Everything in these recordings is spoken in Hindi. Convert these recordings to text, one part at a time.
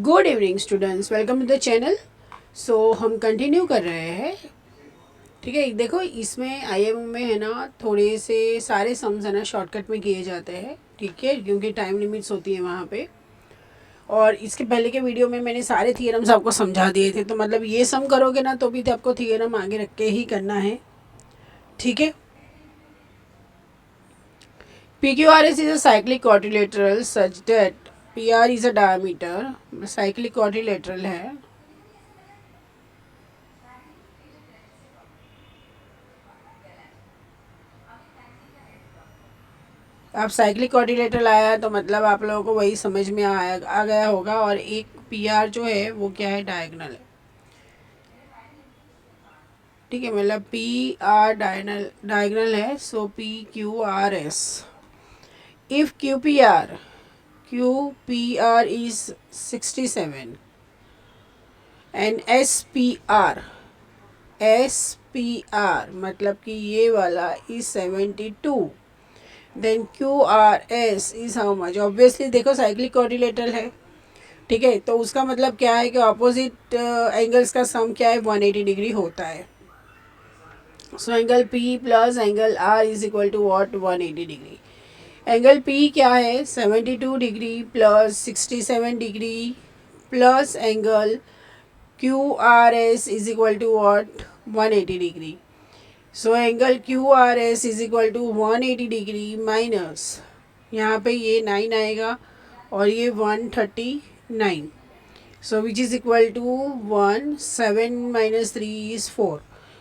Good evening students, welcome to the channel. So हम कंटिन्यू कर रहे हैं। ठीक है, देखो इसमें आईएमओ में है ना, थोड़े से सारे सम्स है ना शॉर्टकट में किए जाते हैं। ठीक है, क्योंकि टाइम लिमिट्स होती है वहाँ पे। और इसके पहले के वीडियो में मैंने सारे थियरम्स आपको समझा दिए थे, तो मतलब ये सम करोगे ना तो भी तो आपको थियरम आगे रख के ही करना है। ठीक है, PQRS is a cyclic quadrilateral such that PR is a diameter, cyclic quadrilateral है। अब साइक्लिक कोऑर्डिनेटर आया तो मतलब आप लोगों को वही समझ में आ गया होगा। और एक PR जो है वो क्या है, डायगोनल है। ठीक है, मतलब PR डायगोनल है। So PQRS, if QPR is 67 and SPR मतलब कि ये वाला is 72, then QRS is how much. Obviously देखो साइक्लिक कोऑर्डिनेटर है। ठीक है, तो उसका मतलब क्या है कि ऑपोजिट एंगल्स का सम क्या है, 180 डिग्री होता है। So angle P plus angle R is equal to what, 180 degree. Angle P क्या है, 72 degree plus 67 degree plus angle QRS is equal to what, 180 degree. So angle QRS is equal to 180 degree minus, यहाँ पे ये 9 आएगा और ये 139। So which is equal to 1, 7 minus 3 is 4.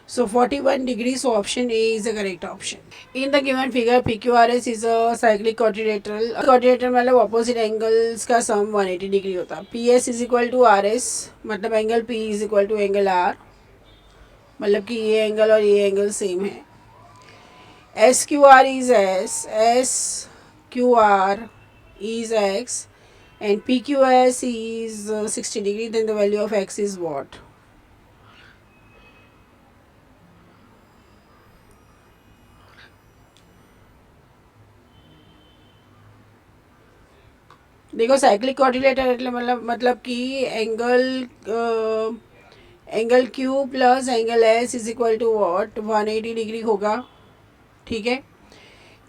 So 41 degrees. So option A is the correct option. In the given figure, PQRS is a cyclic quadrilateral. Quadrilateral मतलब opposite angles का sum 180 डिग्री होता है। PS is equal to RS मतलब angle P is equal to angle R, मतलब कि ये एंगल और ये एंगल सेम है। SQR is SQR is X and PQS is 60 degree, then the value of X is what? देखो साइक्लिक कोऑर्डिनेटर मतलब कि angle Q plus angle S is equal to what, 180 degree होगा। ठीक है,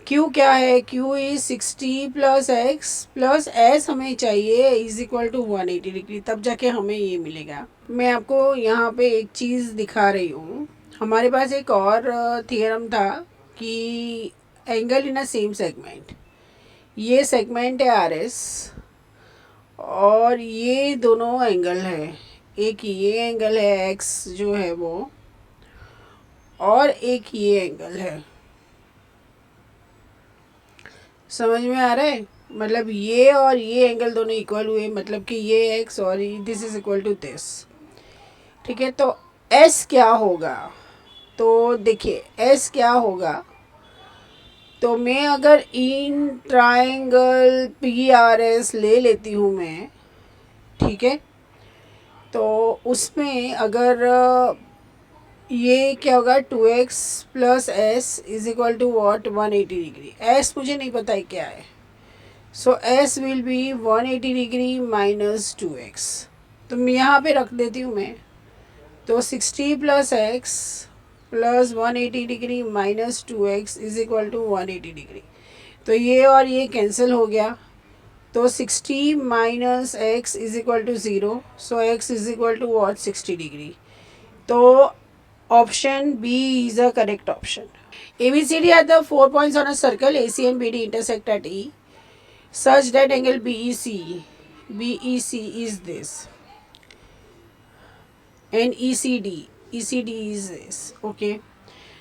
Q क्या है, Q is 60 plus X plus S हमें चाहिए इज इक्वल टू 180 डिग्री, तब जाके हमें ये मिलेगा। मैं आपको यहाँ पे एक चीज़ दिखा रही हूँ। हमारे पास एक और थियरम था कि angle in a same segment, ये सेगमेंट है RS और ये दोनों एंगल है। एक ये एंगल है X जो है वो, और एक ये एंगल है। समझ में आ रहा है, मतलब ये और ये एंगल दोनों इक्वल हुए, मतलब कि ये X और this is equal to this. ठीक है, तो S क्या होगा, तो देखिए S क्या होगा, तो मैं अगर इन ट्राइंगल PRS ले लेती हूँ मैं, ठीक है, तो उसमें अगर ये क्या होगा, 2x plus S is equal to what, 180 degree. S मुझे नहीं पता है क्या है। So S will be 180 degree minus 2x। तो मैं यहाँ पे रख देती हूँ मैं, तो 60 plus X plus 180 degree minus 2x is equal to 180 degree. तो ये और ये कैंसिल हो गया, तो 60 minus X is equal to 0। So x is equal to what, 60 degree. तो option B is a correct option. ABCD are the 4 points on a circle. AC and BD intersect at E such that angle BEC is this and ECD is this. Okay.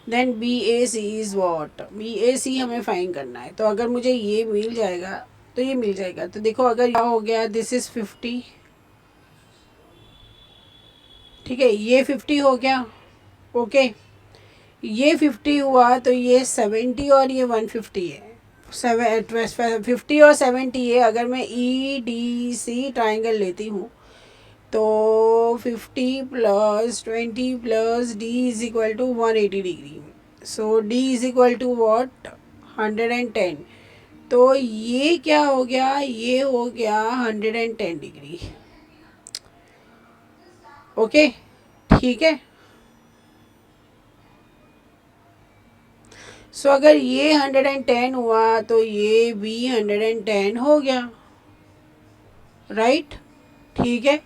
Then BAC is what? BAC हमें फाइंड करना है। तो अगर मुझे ये मिल जाएगा तो ये मिल जाएगा। तो देखो अगर क्या हो गया, दिस इज 50। ठीक है, ये 50 हो गया। ओके, ये 50 हुआ तो ये 70 और ये 150 है। 50 और 70 है। अगर मैं EDC ट्राइंगल लेती हूँ तो 50 plus 20 plus D is equal to 180 degree. So D is equal to what, 110। तो ये क्या हो गया, ये हो गया 110 डिग्री। ओके, ठीक है। सो अगर ये 110 हुआ तो ये भी 110 हो गया, राइट, ठीक है।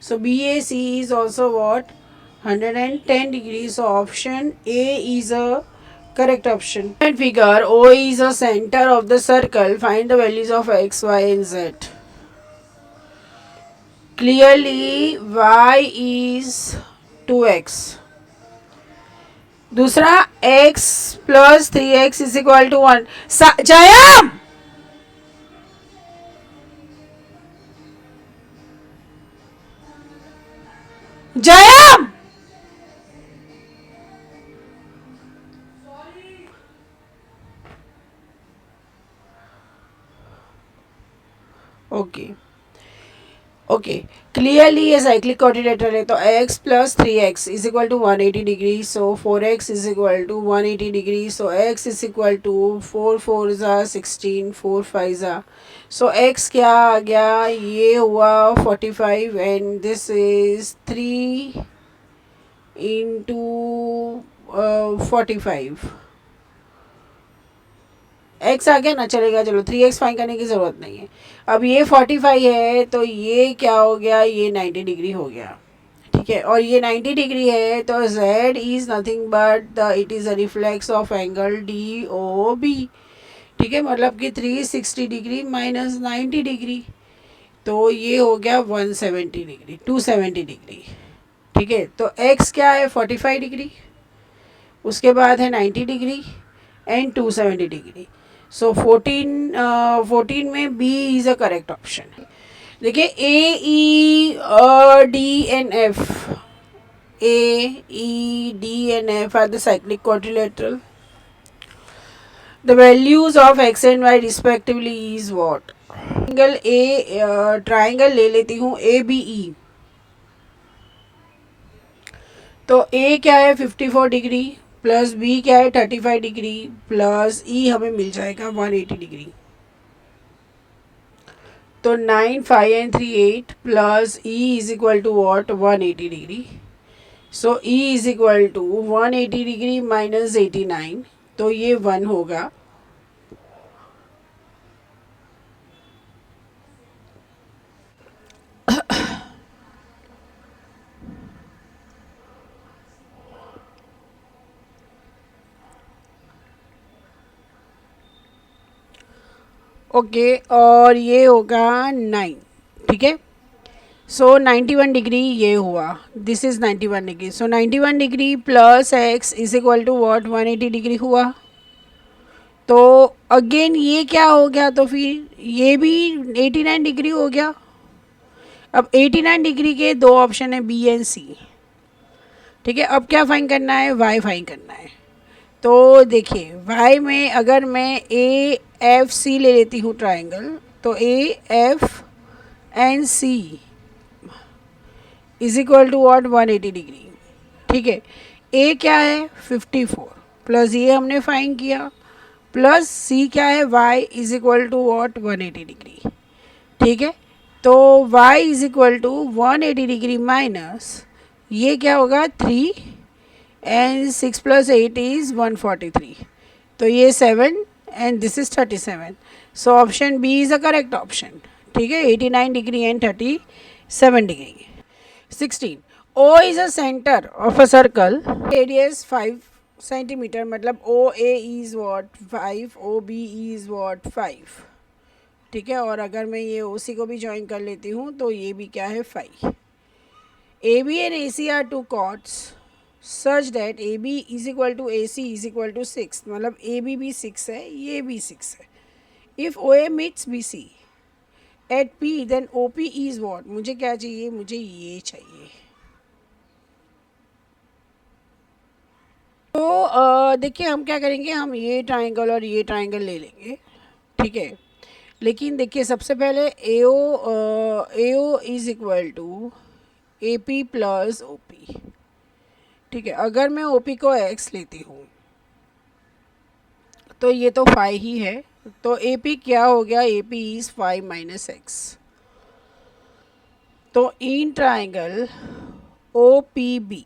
So B A C is also what 110 degrees. So option A is a correct option. And figure O is a center of the circle. Find the values of x, y and z. Clearly y is 2x. दूसरा x plus 3x is equal to 1. जयम, जयम, ओके ओके। क्लियरली ये साइक्लिक कोऑर्डिनेटर है, तो x plus 3x is equal to 180 degree. So 4x is equal to 180 degree. So x is equal to 4 4 ज़ा 16, 4 5 ज़ा. सो x क्या आ गया, ये हुआ 45 and this is 3 into 45. x आ गया ना, चलेगा, चलो 3x फाइन करने की ज़रूरत नहीं है. अब ये 45 है तो ये क्या हो गया, ये 90 डिग्री हो गया, ठीक है. और ये 90 डिग्री है तो z is nothing but it is a reflex of angle D O B, ठीक है. मतलब कि 360 डिग्री माइनस 90 डिग्री, तो ये हो गया 170 डिग्री, 270 डिग्री, ठीक है. तो x क्या है 45 डिग्री, उसके बाद है 90 डिग्री एंड 270 डिग्री. सो 14 में B is a correct option. देखिए A E D and F, A E D and F are the cyclic quadrilateral. The values of x and y respectively is what. Triangle ले लेती हूँ ए बी ई. तो ए क्या है 54 डिग्री प्लस बी क्या है 35 डिग्री प्लस ई हमें मिल जाएगा 180 डिग्री. तो 9 5 and 3 8 plus E is equal to what 180 degree. So E is equal to 180 degree minus 89, तो ये 1 होगा. ओके और ये होगा 9, ठीक है. सो 91 डिग्री ये हुआ, this is 91 degree. So 91 degree plus X is equal to what 180 degree हुआ. तो अगेन ये क्या हो गया, तो फिर ये भी 89 डिग्री हो गया. अब 89 डिग्री के दो ऑप्शन है बी एंड सी, ठीक है. अब क्या फाइन करना है, वाई फाइन करना है. तो देखिए वाई में अगर मैं ए एफ सी ले लेती हूँ ट्राइंगल, तो A F and C is equal to what 180 degree, ठीक है. ए क्या है 54 प्लस ये हमने फाइन किया प्लस सी क्या है Y is equal to what 180 degree, ठीक है. तो Y is equal to 180 degree minus ये क्या होगा 3 एंड 6 प्लस 8 इज़ 143, तो ये 7 and this is 37. So option B is a correct option, ठीक है. 89 degree and 37 degree. 16. O is a center of a circle. Radius 5 centimeter. मतलब OA is what 5, OB is what 5. ठीक है. और अगर मैं ये OC को भी ज्वाइन कर लेती हूँ तो ये भी क्या है 5. AB and AC are two chords such that AB is equal to AC is equal to 6. मतलब AB भी 6 है, ये भी 6 है. If OA meets BC at P then OP is what. मुझे क्या चाहिए, मुझे ये चाहिए. तो देखिए हम क्या करेंगे, हम ये ट्राइंगल और ये ट्राइंगल ले लेंगे, ठीक है. लेकिन देखिए सबसे पहले AO is equal to AP plus OP, ठीक है. अगर मैं OP को x लेती हूँ तो ये तो 5 ही है, तो AP क्या हो गया, AP इज 5 माइनस x. तो in triangle OPB,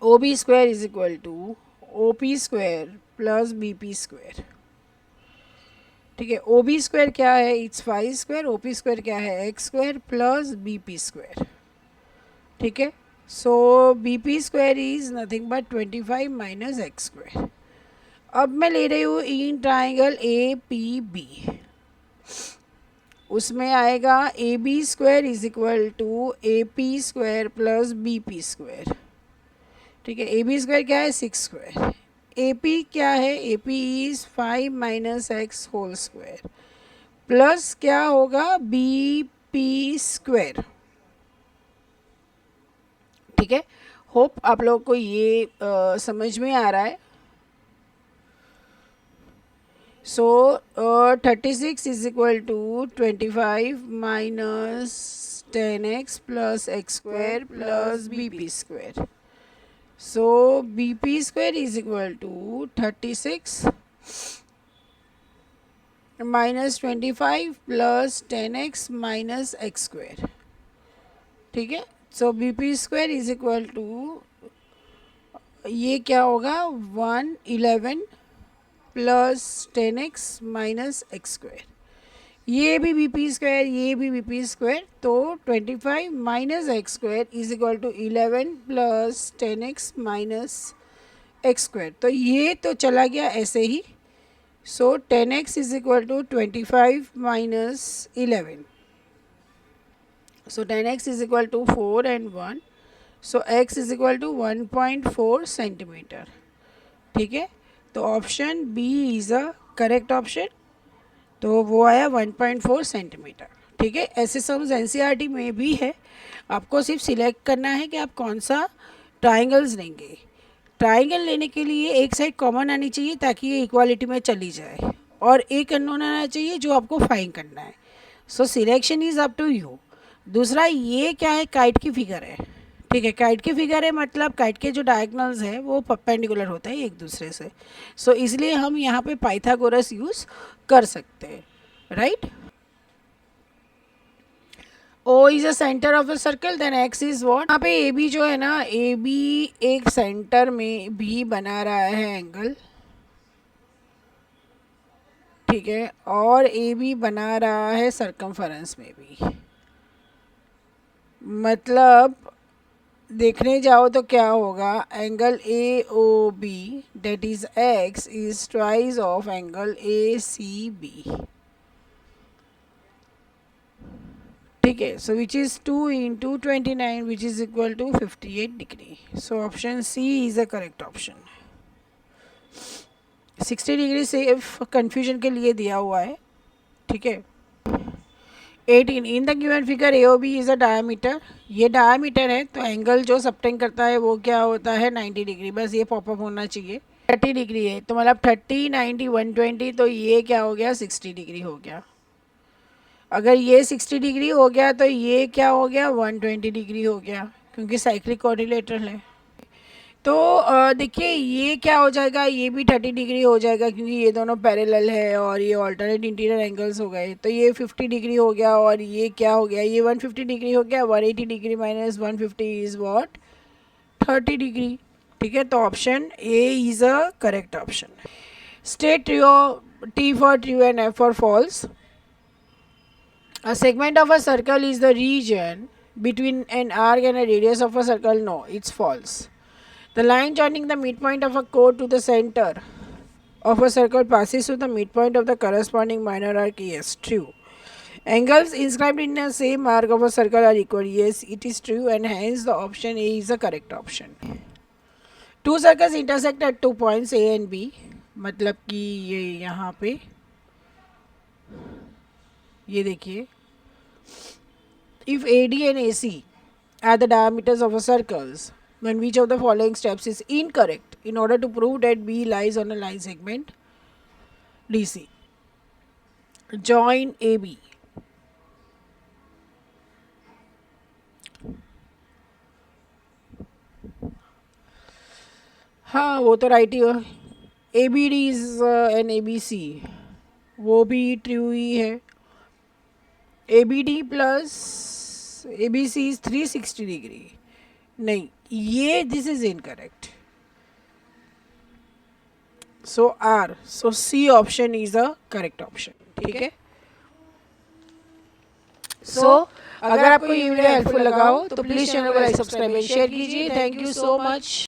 OB square is equal to OP square plus BP square. ठीक है, OB स्क्वायर क्या है, इट्स 5 स्क्वायर. OP स्क्वायर क्या है, x square plus BP square. ठीक है, सो BP square is nothing but 25 minus x square. अब मैं ले रही हूँ इन ट्राइंगल APB, उसमें आएगा AB square is equal to AP square plus BP square. ठीक है, AB स्क्वायर क्या है, 6 स्क्वायर. AP क्या है, AP is 5 minus X whole square plus क्या होगा, BP स्क्वायर. ठीक है, होप आप लोग को ये समझ में आ रहा है. So 36 is equal to 25 minus 10x plus X square plus BP square. So BP square is equal to 36 minus 25 plus 10x minus x square. ठीक है, so BP square is equal to ये क्या होगा 111 plus 10x minus X square. ये भी BP स्क्वायर, ये भी BP स्क्वायर, तो 25 minus X square is equal to 11 plus 10x minus X square. तो ये तो चला गया ऐसे ही. So 10x is equal to 25 minus 11. So 10x is equal to 4 and 1. So x is equal to 1.4 centimetre. ठीक है, तो option B is a correct option. तो वो आया 1.4 सेंटीमीटर. ठीक है, ऐसे सम्स NCERT में भी है. आपको सिर्फ सिलेक्ट करना है कि आप कौन सा ट्राइंगल्स लेंगे. ट्राइंगल लेने के लिए एक साइड कॉमन आनी चाहिए ताकि ये इक्वालिटी में चली जाए, और एक अननोन आना चाहिए जो आपको फाइंड करना है. So selection is up to you. दूसरा, ये क्या है, काइट की फिगर है. ठीक है, काइट की फिगर है मतलब काइट के जो डायगोनल्स है वो परपेंडिकुलर होता है एक दूसरे से. सो इसलिए हम यहाँ पे पाइथागोरस यूज़ कर सकते हैं. Right, O is a centre of a circle, then X is what. यहाँ पे AB जो है ना, AB एक सेंटर में भी बना रहा है एंगल. ठीक है, और AB बना रहा है सर्कमफरेंस में भी. मतलब देखने जाओ तो क्या होगा, angle AOB that is X is twice of angle ACB. ठीक है, so which is 2 into 29 which is equal to 58 degree. So option C is a correct option. 60 degree सिर्फ कन्फ्यूजन के लिए दिया हुआ है. ठीक है, 18 in the given figure AOB is a diameter. ये डायमीटर है तो एंगल जो सबटेंड करता है वो क्या होता है, 90 डिग्री. बस ये पॉपअप होना चाहिए. 30 डिग्री है तो मतलब 30 90 120, तो ये क्या हो गया, 60 डिग्री हो गया. अगर ये 60 डिग्री हो गया तो ये क्या हो गया, 120 डिग्री हो गया, क्योंकि साइक्लिक क्वाड्रिलेटरल है. तो देखिए ये क्या हो जाएगा, ये भी 30 डिग्री हो जाएगा क्योंकि ये दोनों पैरेलल है, और ये ऑल्टरनेट इंटीरियर एंगल्स हो गए. तो ये 50 डिग्री हो गया, और ये क्या हो गया, ये 150 डिग्री हो गया. 180 degree minus 150 is what, 30 degree. ठीक है, तो option A is a correct option. State true, T for true and F for false. A segment of a circle is the region between an arc and a radius of a circle. No, it's false. The line joining the midpoint of a chord to the center of a circle passes through the midpoint of the corresponding minor arc. Yes, true. Angles inscribed in the same arc of a circle are equal. Yes, it is true, and hence the option A is the correct option. Two circles intersect at 2 points A and B. मतलब कि ये यहाँ पे ये देखिए, if AD and AC are the diameters of a circles, then which of the following steps is incorrect in order to prove that B lies on a line segment DC? Join AB. हाँ वो तो राइट ही हो. ABD इज एन ABC, वो भी ट्रू ही है. ABD plus ABC is 360 degree, नहीं ये this is incorrect. So R, so C option is a correct option. ठीक है. सो अगर आपको ये वीडियो हेल्पफुल लगा हो तो प्लीज चैनल को लाइक, सब्सक्राइब एंड शेयर कीजिए. Thank you so much.